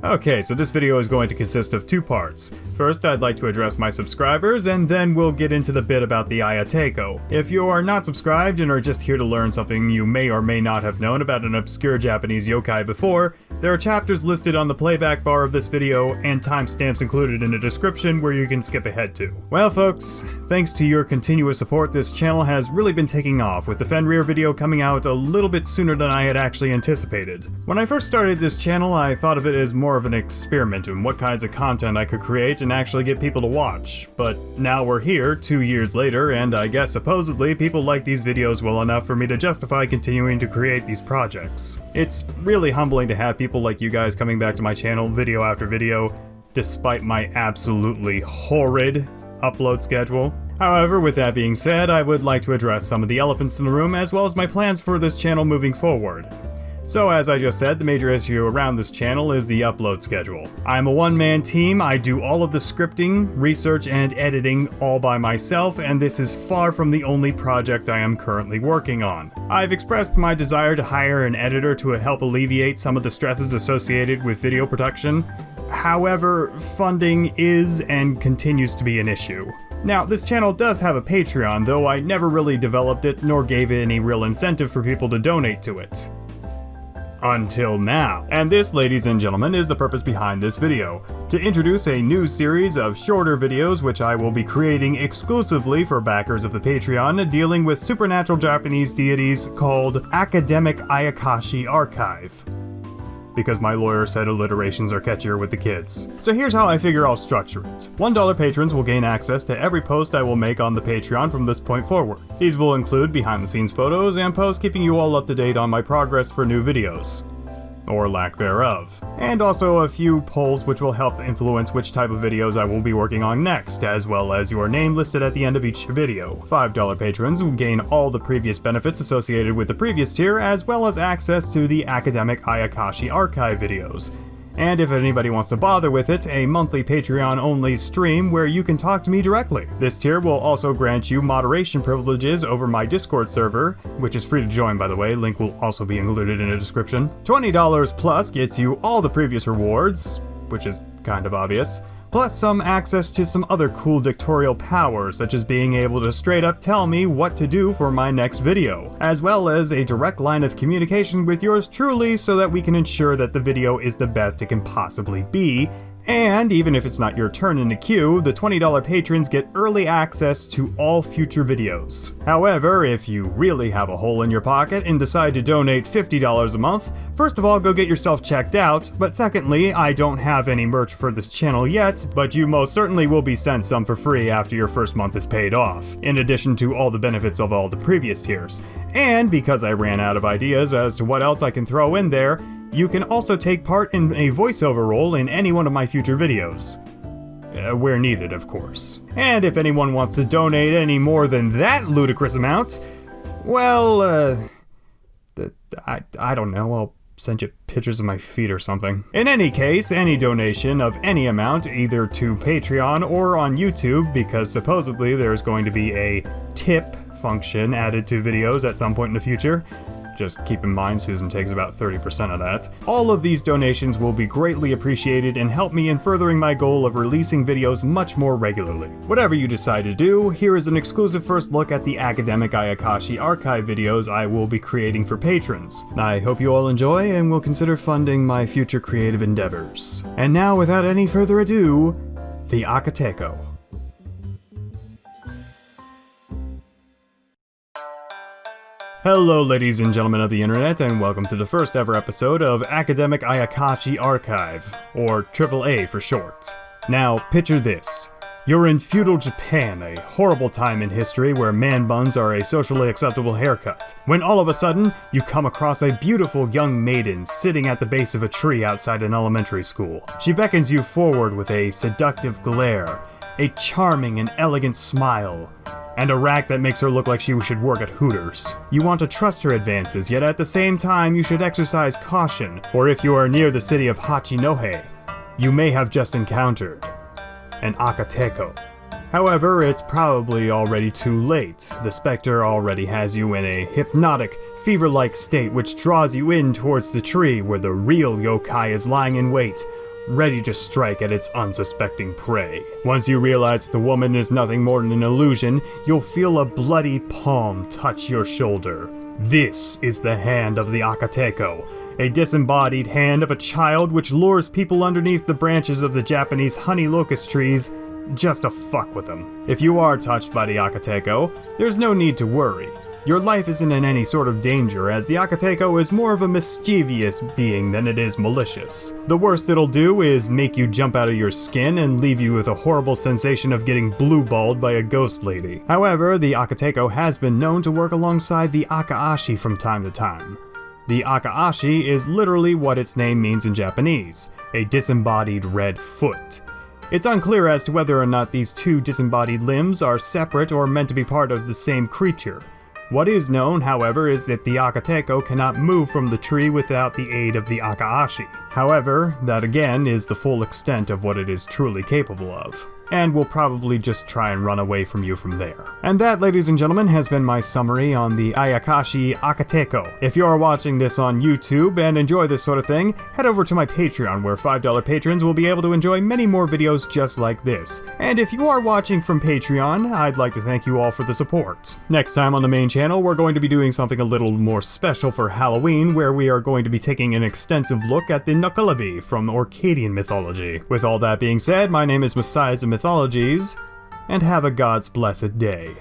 Okay, so this video is going to consist of two parts. First, I'd like to address my subscribers, and then we'll get into the bit about the Ayakashi. If you are not subscribed and are just here to learn something you may or may not have known about an obscure Japanese yokai before, there are chapters listed on the playback bar of this video and timestamps included in the description where you can skip ahead to. Well folks, thanks to your continuous support, this channel has really been taking off, with the Fenrir video coming out a little bit sooner than I had actually anticipated. When I first started this channel, I thought of it as more of an experiment in what kinds of content I could create and actually get people to watch. But now we're here, 2 years later, and I guess supposedly people like these videos well enough for me to justify continuing to create these projects. It's really humbling to have people like you guys coming back to my channel video after video, despite my absolutely horrid upload schedule. However, with that being said, I would like to address some of the elephants in the room as well as my plans for this channel moving forward. So as I just said, the major issue around this channel is the upload schedule. I'm a one-man team, I do all of the scripting, research, and editing all by myself, and this is far from the only project I am currently working on. I've expressed my desire to hire an editor to help alleviate some of the stresses associated with video production. However, funding is and continues to be an issue. Now, this channel does have a Patreon, though I never really developed it nor gave it any real incentive for people to donate to it. Until now. And this, ladies and gentlemen, is the purpose behind this video. To introduce a new series of shorter videos which I will be creating exclusively for backers of the Patreon, dealing with supernatural Japanese deities called Academic Ayakashi Archive. Because my lawyer said alliterations are catchier with the kids. So here's how I figure I'll structure it. $1 patrons will gain access to every post I will make on the Patreon from this point forward. These will include behind the scenes photos and posts keeping you all up to date on my progress for new videos. Or lack thereof. And also a few polls which will help influence which type of videos I will be working on next, as well as your name listed at the end of each video. $5 patrons will gain all the previous benefits associated with the previous tier, as well as access to the Academic Ayakashi Archive videos. And if anybody wants to bother with it, a monthly Patreon-only stream where you can talk to me directly. This tier will also grant you moderation privileges over my Discord server, which is free to join by the way, link will also be included in the description. $20 plus gets you all the previous rewards, which is kind of obvious, plus some access to some other cool dictatorial powers, such as being able to straight up tell me what to do for my next video, as well as a direct line of communication with yours truly so that we can ensure that the video is the best it can possibly be. And even if it's not your turn in the queue, the $20 patrons get early access to all future videos. However, if you really have a hole in your pocket and decide to donate $50 a month, first of all, go get yourself checked out, but secondly, I don't have any merch for this channel yet, but you most certainly will be sent some for free after your first month is paid off, in addition to all the benefits of all the previous tiers. And because I ran out of ideas as to what else I can throw in there, you can also take part in a voiceover role in any one of my future videos. Where needed, of course. And if anyone wants to donate any more than that ludicrous amount, well, I don't know, I'll send you pictures of my feet or something. In any case, any donation of any amount, either to Patreon or on YouTube, because supposedly there's going to be a tip function added to videos at some point in the future. Just keep in mind, Susan takes about 30% of that. All of these donations will be greatly appreciated and help me in furthering my goal of releasing videos much more regularly. Whatever you decide to do, here is an exclusive first look at the Academic Ayakashi Archive videos I will be creating for patrons. I hope you all enjoy and will consider funding my future creative endeavors. And now, without any further ado, the Akateko. Hello ladies and gentlemen of the internet, and welcome to the first ever episode of Academic Ayakashi Archive, or AAA for short. Now, picture this. You're in feudal Japan, a horrible time in history where man buns are a socially acceptable haircut, when all of a sudden, you come across a beautiful young maiden sitting at the base of a tree outside an elementary school. She beckons you forward with a seductive glare, a charming and elegant smile, and a rack that makes her look like she should work at Hooters. You want to trust her advances, yet at the same time you should exercise caution, for if you are near the city of Hachinohe, you may have just encountered an Akateko. However, it's probably already too late. The specter already has you in a hypnotic, fever-like state which draws you in towards the tree where the real yokai is lying in wait, ready to strike at its unsuspecting prey. Once you realize that the woman is nothing more than an illusion, you'll feel a bloody palm touch your shoulder. This is the hand of the Akateko, a disembodied hand of a child which lures people underneath the branches of the Japanese honey locust trees just to fuck with them. If you are touched by the Akateko, there's no need to worry. Your life isn't in any sort of danger, as the Akateko is more of a mischievous being than it is malicious. The worst it'll do is make you jump out of your skin and leave you with a horrible sensation of getting blue-balled by a ghost lady. However, the Akateko has been known to work alongside the Ayakashi from time to time. The Ayakashi is literally what its name means in Japanese, a disembodied red foot. It's unclear as to whether or not these two disembodied limbs are separate or meant to be part of the same creature. What is known, however, is that the Akateko cannot move from the tree without the aid of the Ayakashi. However, that again is the full extent of what it is truly capable of, and will probably just try and run away from you from there. And that, ladies and gentlemen, has been my summary on the Ayakashi Akateko. If you are watching this on YouTube and enjoy this sort of thing, head over to my Patreon, where $5 patrons will be able to enjoy many more videos just like this. And if you are watching from Patreon, I'd like to thank you all for the support. Next time on the main channel, we're going to be doing something a little more special for Halloween, where we are going to be taking an extensive look at the Mythology from Orcadian mythology. With all that being said, my name is Messiahs and Mythologies, and have a God's blessed day.